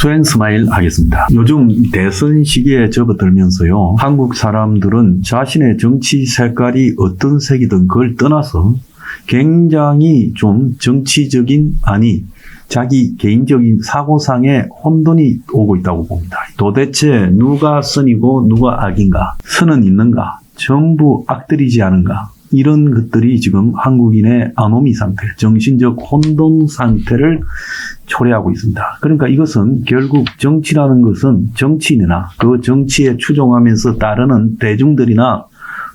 수앤스마일 하겠습니다. 요즘 대선 시기에 접어들면서요, 한국 사람들은 자신의 정치 색깔이 어떤 색이든 그걸 떠나서 굉장히 좀 정치적인, 아니 자기 개인적인 사고상에 혼돈이 오고 있다고 봅니다. 도대체 누가 선이고 누가 악인가? 선은 있는가? 전부 악들이지 않은가? 이런 것들이 지금 한국인의 아노미 상태, 정신적 혼돈 상태를 초래하고 있습니다. 그러니까 이것은 결국 정치라는 것은 정치인이나 그 정치에 추종하면서 따르는 대중들이나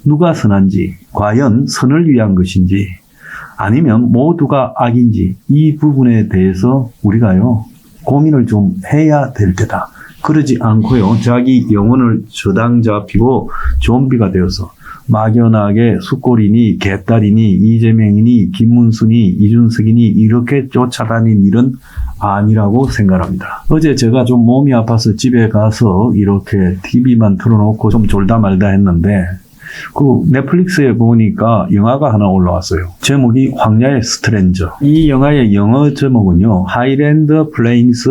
누가 선한지, 과연 선을 위한 것인지, 아니면 모두가 악인지, 이 부분에 대해서 우리가요, 고민을 좀 해야 될 때다. 그러지 않고요, 자기 영혼을 저당 잡히고 좀비가 되어서 막연하게 숙골이니 개딸이니 이재명이니 김문순이 이준석이니 이렇게 쫓아다닌 일은 아니라고 생각합니다. 어제 제가 좀 몸이 아파서 집에 가서 이렇게 TV만 틀어놓고 좀 졸다 말다 했는데 그 넷플릭스에 보니까 영화가 하나 올라왔어요. 제목이 황야의 스트레인저. 이 영화의 영어 제목은요, 하이랜드 플레인스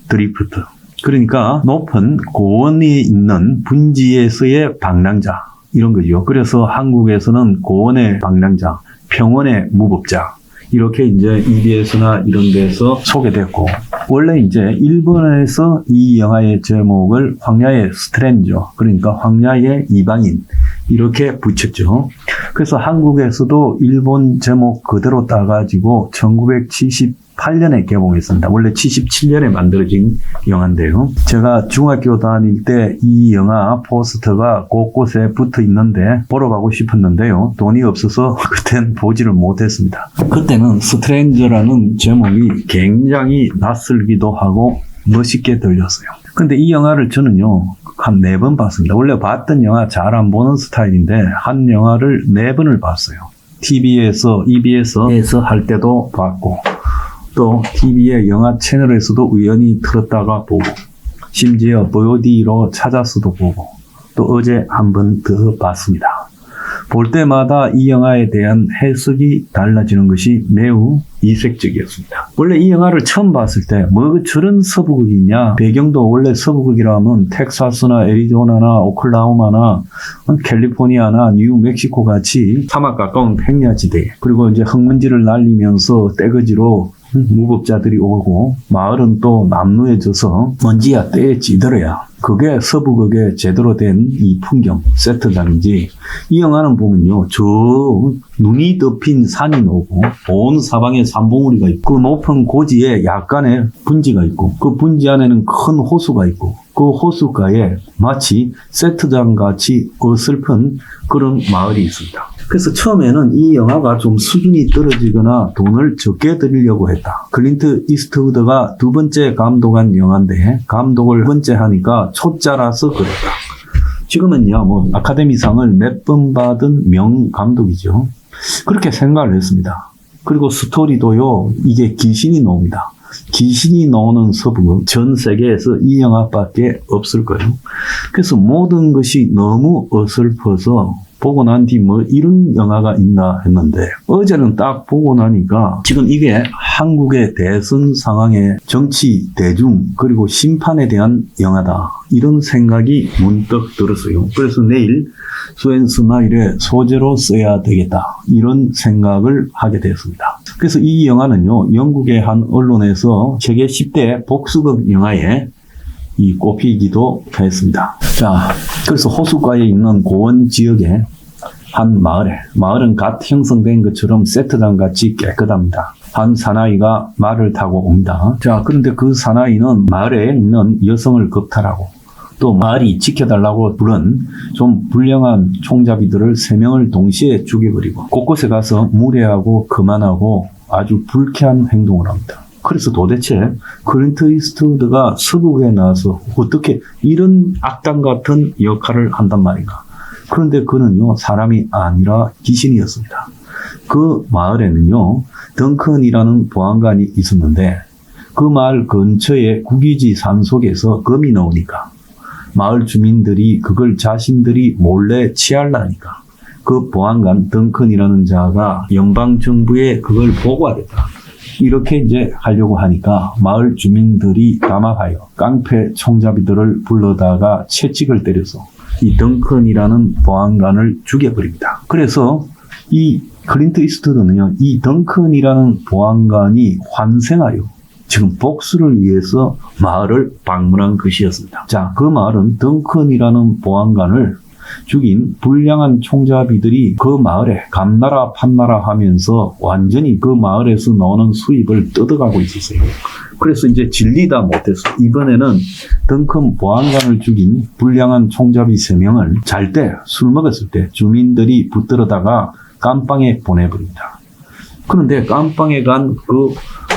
드리프트. 그러니까 높은 고원이 있는 분지에서의 방랑자, 이런 거죠. 그래서 한국에서는 고원의 방랑자, 평원의 무법자, 이렇게 이제 EBS나 이런 데서 소개됐고, 원래 이제 일본에서 이 영화의 제목을 황야의 스트레인저, 그러니까 황야의 이방인, 이렇게 붙였죠. 그래서 한국에서도 일본 제목 그대로 따가지고 1978년에 개봉했습니다. 원래 77년에 만들어진 영화인데요. 제가 중학교 다닐 때 이 영화 포스터가 곳곳에 붙어 있는데 보러 가고 싶었는데요. 돈이 없어서 그땐 보지를 못했습니다. 그때는 스트레인저라는 제목이 굉장히 낯설기도 하고 멋있게 들렸어요. 근데 이 영화를 저는요, 한 4번 봤습니다. 원래 봤던 영화 잘 안 보는 스타일인데 한 영화를 4번을 봤어요. TV에서, EBS에서 할 때도 봤고, 또 TV의 영화 채널에서도 우연히 틀었다가 보고, 심지어 VOD로 찾아서도 보고, 또 어제 한 번 더 봤습니다. 볼 때마다 이 영화에 대한 해석이 달라지는 것이 매우 이색적이었습니다. 원래 이 영화를 처음 봤을 때 뭐 저런 서부극이냐, 배경도 원래 서부극이라면 텍사스나 애리조나나 오클라호마나 캘리포니아나 뉴멕시코 같이 사막 가까운 평야지대, 그리고 이제 흙먼지를 날리면서 떼거지로 무법자들이 오고 마을은 또 남루해져서 먼지야 떼에 찌들어야 그게 서부극의 제대로 된 이 풍경 세트장인지, 이 영화는 보면요, 저 눈이 덮인 산이 나오고 온 사방에 산봉우리가 있고 그 높은 고지에 약간의 분지가 있고 그 분지 안에는 큰 호수가 있고 그 호수가에 마치 세트장 같이 어설픈 그런 마을이 있습니다. 그래서 처음에는 이 영화가 좀 수준이 떨어지거나 돈을 적게 들이려고 했다. 클린트 이스트우드가 2번째 감독한 영화인데 감독을 2번째 하니까 초짜라서 그랬다. 지금은요, 뭐 아카데미상을 몇 번 받은 명감독이죠. 그렇게 생각을 했습니다. 그리고 스토리도요, 이게 귀신이 나옵니다. 귀신이 나오는 서부극 전 세계에서 이 영화밖에 없을 거예요. 그래서 모든 것이 너무 어설퍼서 보고 난 뒤 뭐 이런 영화가 있나 했는데, 어제는 딱 보고 나니까 지금 이게 한국의 대선 상황의 정치, 대중, 그리고 심판에 대한 영화다, 이런 생각이 문득 들었어요. 그래서 내일 수앤스마일의 소재로 써야 되겠다, 이런 생각을 하게 되었습니다. 그래서 이 영화는요, 영국의 한 언론에서 세계 10대 복수극 영화에 꼽히기도 했습니다. 자, 그래서 호수가에 있는 고원 지역의 한 마을은 갓 형성된 것처럼 세트장 같이 깨끗합니다. 한 사나이가 말을 타고 옵니다. 자, 그런데 그 사나이는 마을에 있는 여성을 겁탈하고 또 마을이 지켜달라고 부른 좀 불량한 총잡이들을 3명을 동시에 죽여버리고 곳곳에 가서 무례하고 거만하고 아주 불쾌한 행동을 합니다. 그래서 도대체 클린트 이스트우드가 서부극에 나와서 어떻게 이런 악당 같은 역할을 한단 말인가. 그런데 그는요, 사람이 아니라 귀신이었습니다. 그 마을에는요, 덩컨이라는 보안관이 있었는데 그 마을 근처에 국유지 산속에서 검이 나오니까 마을 주민들이 그걸 자신들이 몰래 취하려니까 그 보안관 덩컨이라는 자가 연방정부에 그걸 보고하겠다, 이렇게 이제 하려고 하니까 마을 주민들이 담합하여 깡패 총잡이들을 불러다가 채찍을 때려서 이 덩컨이라는 보안관을 죽여버립니다. 그래서 이 클린트 이스트우드는요, 이 덩컨이라는 보안관이 환생하여 지금 복수를 위해서 마을을 방문한 것이었습니다. 자, 그 마을은 덩컨이라는 보안관을 죽인 불량한 총잡이들이 그 마을에 감나라 판나라 하면서 완전히 그 마을에서 나오는 수입을 뜯어가고 있었어요. 그래서 이제 질리다 못해서 이번에는 덩컨 보안관을 죽인 불량한 총잡이 3명을 잘 때, 술 먹었을 때 주민들이 붙들어다가 깜빵에 보내버립니다. 그런데 깜빵에 간 그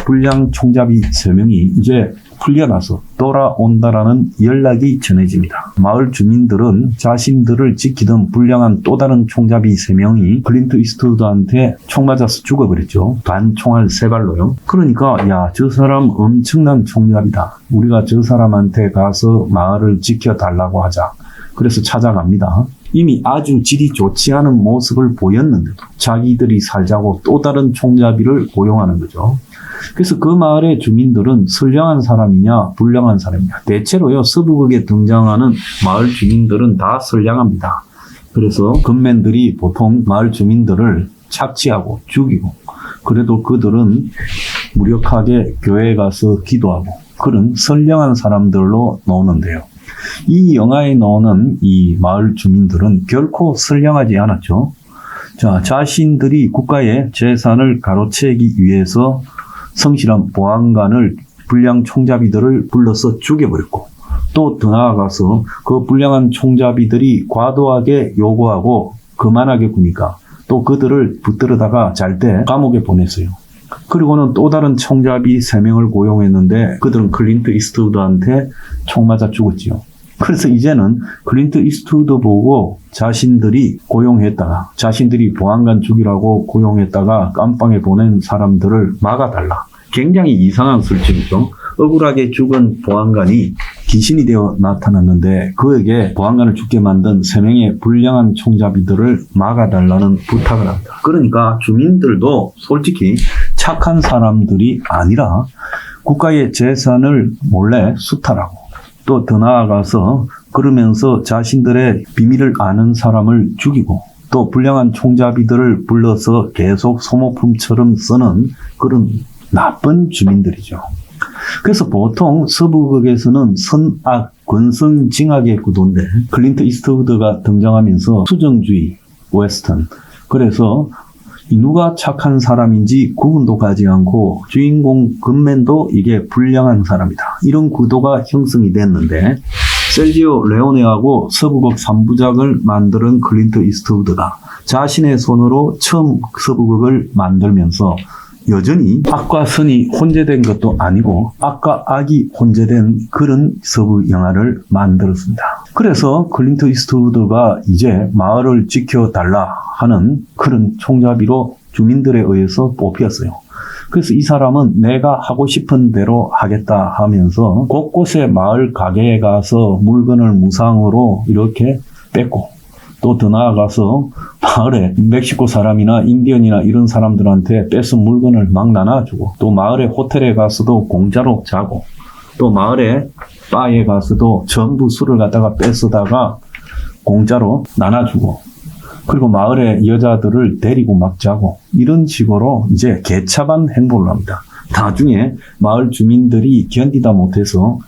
불량 총잡이 3명이 이제 풀려나서 돌아온다라는 연락이 전해집니다. 마을 주민들은 자신들을 지키던 불량한 또 다른 총잡이 3명이 클린트 이스트우드한테 총 맞아서 죽어버렸죠. 단총알 3발로요. 그러니까 야, 저 사람 엄청난 총잡이다. 우리가 저 사람한테 가서 마을을 지켜달라고 하자. 그래서 찾아갑니다. 이미 아주 질이 좋지 않은 모습을 보였는데도 자기들이 살자고 또 다른 총잡이를 고용하는 거죠. 그래서 그 마을의 주민들은 선량한 사람이냐 불량한 사람이냐, 대체로요 서부극에 등장하는 마을 주민들은 다 선량합니다. 그래서 gunmen들이 보통 마을 주민들을 착취하고 죽이고, 그래도 그들은 무력하게 교회에 가서 기도하고 그런 선량한 사람들로 나오는데요. 이 영화에 나오는 이 마을 주민들은 결코 선량하지 않았죠. 자, 자신들이 국가의 재산을 가로채기 위해서 성실한 보안관을 불량 총잡이들을 불러서 죽여버렸고, 또 더 나아가서 그 불량한 총잡이들이 과도하게 요구하고 거만하게 구니까 또 그들을 붙들어다가 잘 때 감옥에 보냈어요. 그리고는 또 다른 총잡이 3명을 고용했는데 그들은 클린트 이스트우드한테 총 맞아 죽었지요. 그래서 이제는 클린트 이스트우드 보고 자신들이 고용했다가, 자신들이 보안관 죽이라고 고용했다가 깜빵에 보낸 사람들을 막아달라. 굉장히 이상한 설정이죠. 억울하게 죽은 보안관이 귀신이 되어 나타났는데 그에게 보안관을 죽게 만든 3명의 불량한 총잡이들을 막아달라는 부탁을 합니다. 그러니까 주민들도 솔직히 착한 사람들이 아니라 국가의 재산을 몰래 수탈하고, 또 더 나아가서 그러면서 자신들의 비밀을 아는 사람을 죽이고, 또 불량한 총잡이들을 불러서 계속 소모품처럼 쓰는 그런 나쁜 주민들이죠. 그래서 보통 서부극에서는 선악, 권선징악의 구도인데 클린트 이스트우드가 등장하면서 수정주의, 웨스턴, 그래서 누가 착한 사람인지 구분도 가지 않고 주인공 gunmen도 이게 불량한 사람이다. 이런 구도가 형성이 됐는데 세르지오 레오네하고 서부극 3부작을 만드는 클린트 이스트우드가 자신의 손으로 처음 서부극을 만들면서 여전히 악과 선이 혼재된 것도 아니고 악과 악이 혼재된 그런 서부 영화를 만들었습니다. 그래서 클린트 이스트우드가 이제 마을을 지켜달라 하는 그런 총잡이로 주민들에 의해서 뽑혔어요. 그래서 이 사람은 내가 하고 싶은 대로 하겠다 하면서 곳곳에 마을 가게에 가서 물건을 무상으로 이렇게 뺏고, 또 더 나아가서 마을에 멕시코 사람이나 인디언이나 이런 사람들한테 뺏은 물건을 막 나눠주고, 또 마을의 호텔에 가서도 공짜로 자고, 또 마을의 바에 가서도 전부 술을 갖다가 뺏어다가 공짜로 나눠주고, 그리고 마을의 여자들을 데리고 막 자고, 이런 식으로 이제 개차반 행보를 합니다. 나중에 마을 주민들이 견디다 못해서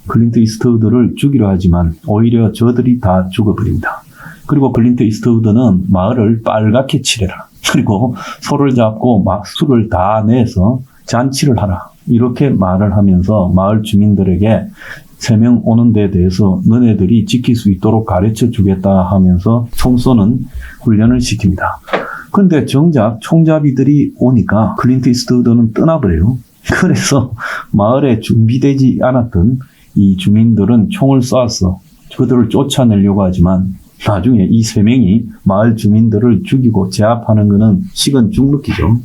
클린트 이스트우드를 죽이려 하지만 오히려 저들이 다 죽어버립니다. 그리고 클린트 이스트우드는 마을을 빨갛게 칠해라, 그리고 소를 잡고 막 술을 다 내서 잔치를 하라, 이렇게 말을 하면서 마을 주민들에게 3명 오는 데에 대해서 너네들이 지킬 수 있도록 가르쳐 주겠다 하면서 총 쏘는 훈련을 시킵니다. 그런데 정작 총잡이들이 오니까 클린트 이스트우드는 떠나버려요. 그래서 마을에 준비되지 않았던 이 주민들은 총을 쏴서 그들을 쫓아내려고 하지만 나중에 이 3명이 마을 주민들을 죽이고 제압하는 것은 식은 죽 먹기죠.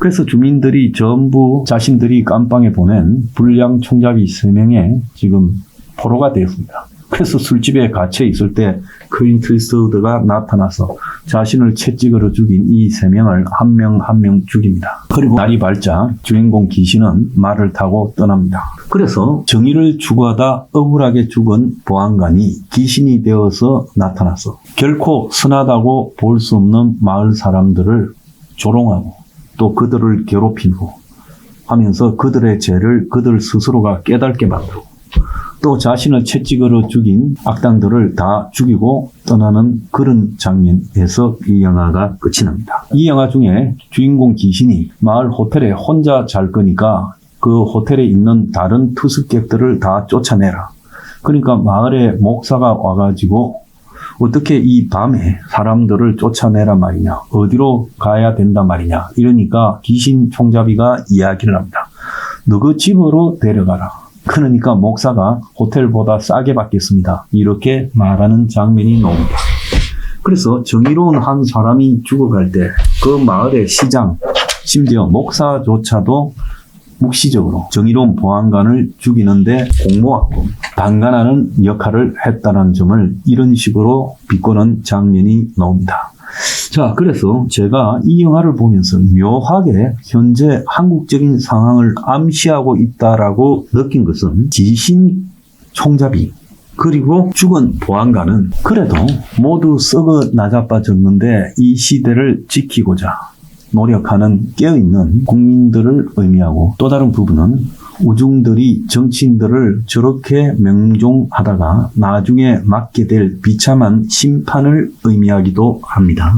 그래서 주민들이 전부 자신들이 깜빵에 보낸 불량 총잡이 3명의 지금 포로가 되었습니다. 그래서 술집에 갇혀 있을 때 클린트 이스트우드가 나타나서 자신을 채찍으로 죽인 이 3명을 한 명 한 명 죽입니다. 그리고 날이 밝자 주인공 귀신은 말을 타고 떠납니다. 그래서 정의를 추구하다 억울하게 죽은 보안관이 귀신이 되어서 나타나서 결코 선하다고 볼 수 없는 마을 사람들을 조롱하고 또 그들을 괴롭히고 하면서 그들의 죄를 그들 스스로가 깨닫게 만들고 또 자신을 채찍으로 죽인 악당들을 다 죽이고 떠나는 그런 장면에서 이 영화가 끝이 납니다. 이 영화 중에 주인공 귀신이 마을 호텔에 혼자 잘 거니까 그 호텔에 있는 다른 투숙객들을 다 쫓아내라. 그러니까 마을에 목사가 와가지고 어떻게 이 밤에 사람들을 쫓아내란 말이냐, 어디로 가야 된단 말이냐, 이러니까 귀신 총잡이가 이야기를 합니다. 너 그 집으로 데려가라. 그러니까 목사가 호텔보다 싸게 받겠습니다. 이렇게 말하는 장면이 나옵니다. 그래서 정의로운 한 사람이 죽어갈 때 그 마을의 시장, 심지어 목사조차도 묵시적으로 정의로운 보안관을 죽이는데 공모하고 방관하는 역할을 했다는 점을 이런 식으로 비꼬는 장면이 나옵니다. 자, 그래서 제가 이 영화를 보면서 묘하게 현재 한국적인 상황을 암시하고 있다라고 느낀 것은 귀신 총잡이 그리고 죽은 보안관은 그래도 모두 썩어 나자빠졌는데 이 시대를 지키고자 노력하는 깨어있는 국민들을 의미하고 또 다른 부분은 우중들이 정치인들을 저렇게 명종하다가 나중에 맞게 될 비참한 심판을 의미하기도 합니다.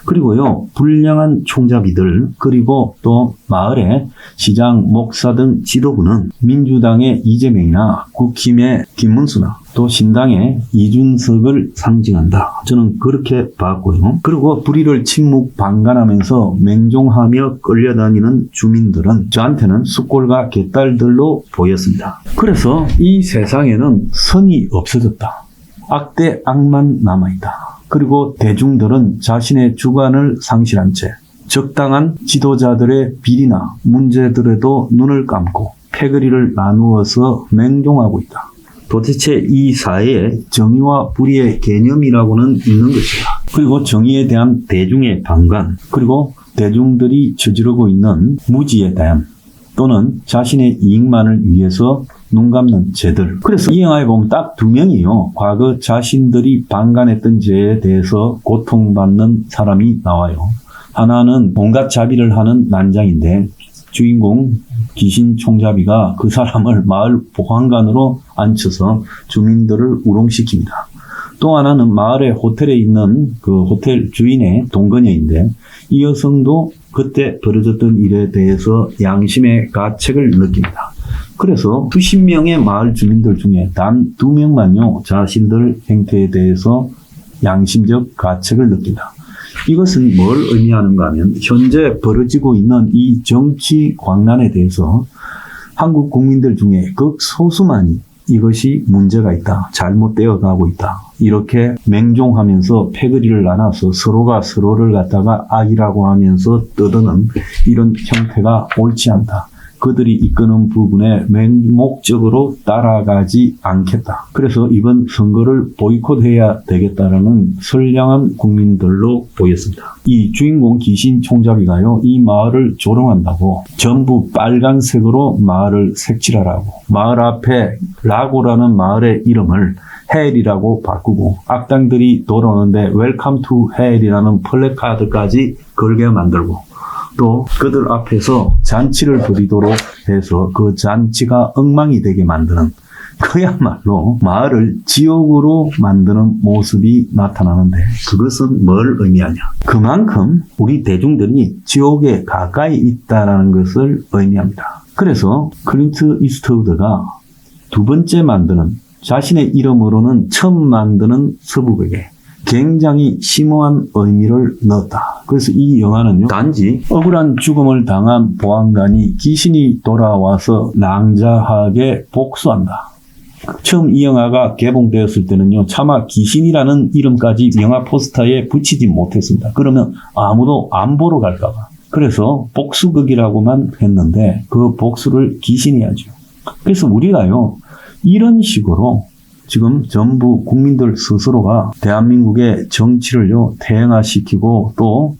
그리고요, 불량한 총잡이들 그리고 또 마을의 시장, 목사 등 지도부는 민주당의 이재명이나 국힘의 김문수나 또 신당의 이준석을 상징한다. 저는 그렇게 봤고요. 그리고 불의를 침묵 방관하면서 맹종하며 끌려다니는 주민들은 저한테는 숫골과 개딸들로 보였습니다. 그래서 이 세상에는 선이 없어졌다. 악대 악만 남아있다. 그리고 대중들은 자신의 주관을 상실한 채 적당한 지도자들의 비리나 문제들에도 눈을 감고 패거리를 나누어서 맹종하고 있다. 도대체 이 사회에 정의와 불의의 개념이라고는 있는 것이다. 그리고 정의에 대한 대중의 방관, 그리고 대중들이 저지르고 있는 무지에 대한 또는 자신의 이익만을 위해서 눈 감는 죄들. 그래서 이 영화에 보면 딱 2명이요. 과거 자신들이 방관했던 죄에 대해서 고통받는 사람이 나와요. 하나는 온갖 자비를 하는 난장인데 주인공 귀신 총잡이가 그 사람을 마을 보안관으로 앉혀서 주민들을 우롱시킵니다. 또 하나는 마을의 호텔에 있는 그 호텔 주인의 동거녀인데 이 여성도 그때 벌어졌던 일에 대해서 양심의 가책을 느낍니다. 그래서 수십 명의 마을 주민들 중에 단 2명만요 자신들 행태에 대해서 양심적 가책을 느낀다. 이것은 뭘 의미하는가 하면 현재 벌어지고 있는 이 정치 광란에 대해서 한국 국민들 중에 극소수만이 이것이 문제가 있다, 잘못되어 가고 있다, 이렇게 맹종하면서 패거리를 나눠서 서로가 서로를 갖다가 악이라고 하면서 떠드는 이런 형태가 옳지 않다. 그들이 이끄는 부분에 맹목적으로 따라가지 않겠다. 그래서 이번 선거를 보이콧해야 되겠다라는 선량한 국민들로 보였습니다. 이 주인공 귀신 총잡이가요, 이 마을을 조롱한다고 전부 빨간색으로 마을을 색칠하라고 마을 앞에 라고라는 마을의 이름을 헬이라고 바꾸고 악당들이 돌아오는데 웰컴 투 헬이라는 플래카드까지 걸게 만들고 또 그들 앞에서 잔치를 벌이도록 해서 그 잔치가 엉망이 되게 만드는 그야말로 마을을 지옥으로 만드는 모습이 나타나는데 그것은 뭘 의미하냐? 그만큼 우리 대중들이 지옥에 가까이 있다는 것을 의미합니다. 그래서 클린트 이스트우드가 두 번째 만드는 자신의 이름으로는 처음 만드는 서부극에 굉장히 심오한 의미를 넣었다. 그래서 이 영화는요, 단지 억울한 죽음을 당한 보안관이 귀신이 돌아와서 낭자하게 복수한다. 처음 이 영화가 개봉되었을 때는요, 차마 귀신이라는 이름까지 영화 포스터에 붙이지 못했습니다. 그러면 아무도 안 보러 갈까봐. 그래서 복수극이라고만 했는데 그 복수를 귀신이 하죠. 그래서 우리가요, 이런 식으로 지금 전부 국민들 스스로가 대한민국의 정치를요, 퇴행화시키고 또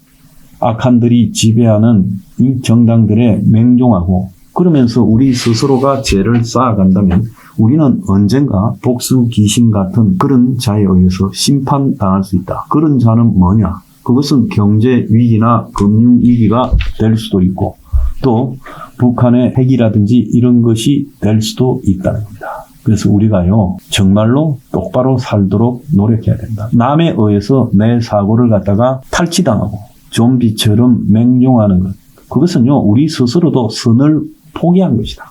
악한들이 지배하는 이 정당들에 맹종하고 그러면서 우리 스스로가 죄를 쌓아간다면 우리는 언젠가 복수 귀신 같은 그런 자에 의해서 심판당할 수 있다. 그런 자는 뭐냐? 그것은 경제 위기나 금융 위기가 될 수도 있고 또 북한의 핵이라든지 이런 것이 될 수도 있다는 겁니다. 그래서 우리가요, 정말로 똑바로 살도록 노력해야 된다. 남에 의해서 내 사고를 갖다가 탈취당하고 좀비처럼 맹종하는 것. 그것은요, 우리 스스로도 선을 포기한 것이다.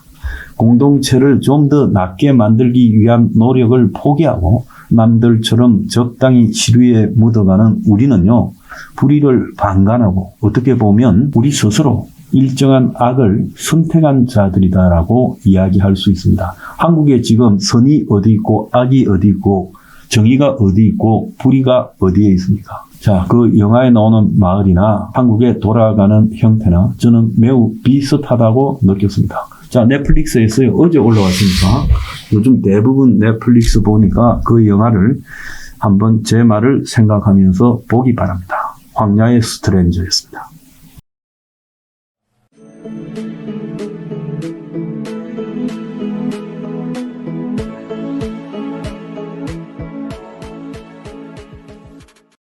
공동체를 좀 더 낫게 만들기 위한 노력을 포기하고 남들처럼 적당히 시류에 묻어가는 우리는요, 불의를 방관하고 어떻게 보면 우리 스스로 일정한 악을 선택한 자들이다라고 이야기할 수 있습니다. 한국에 지금 선이 어디 있고 악이 어디 있고 정의가 어디 있고 불의가 어디에 있습니까? 자, 그 영화에 나오는 마을이나 한국에 돌아가는 형태나 저는 매우 비슷하다고 느꼈습니다. 자, 넷플릭스에서 어제 올라왔으니까 요즘 대부분 넷플릭스 보니까 그 영화를 한번 제 말을 생각하면서 보기 바랍니다. 황야의 스트레인저였습니다.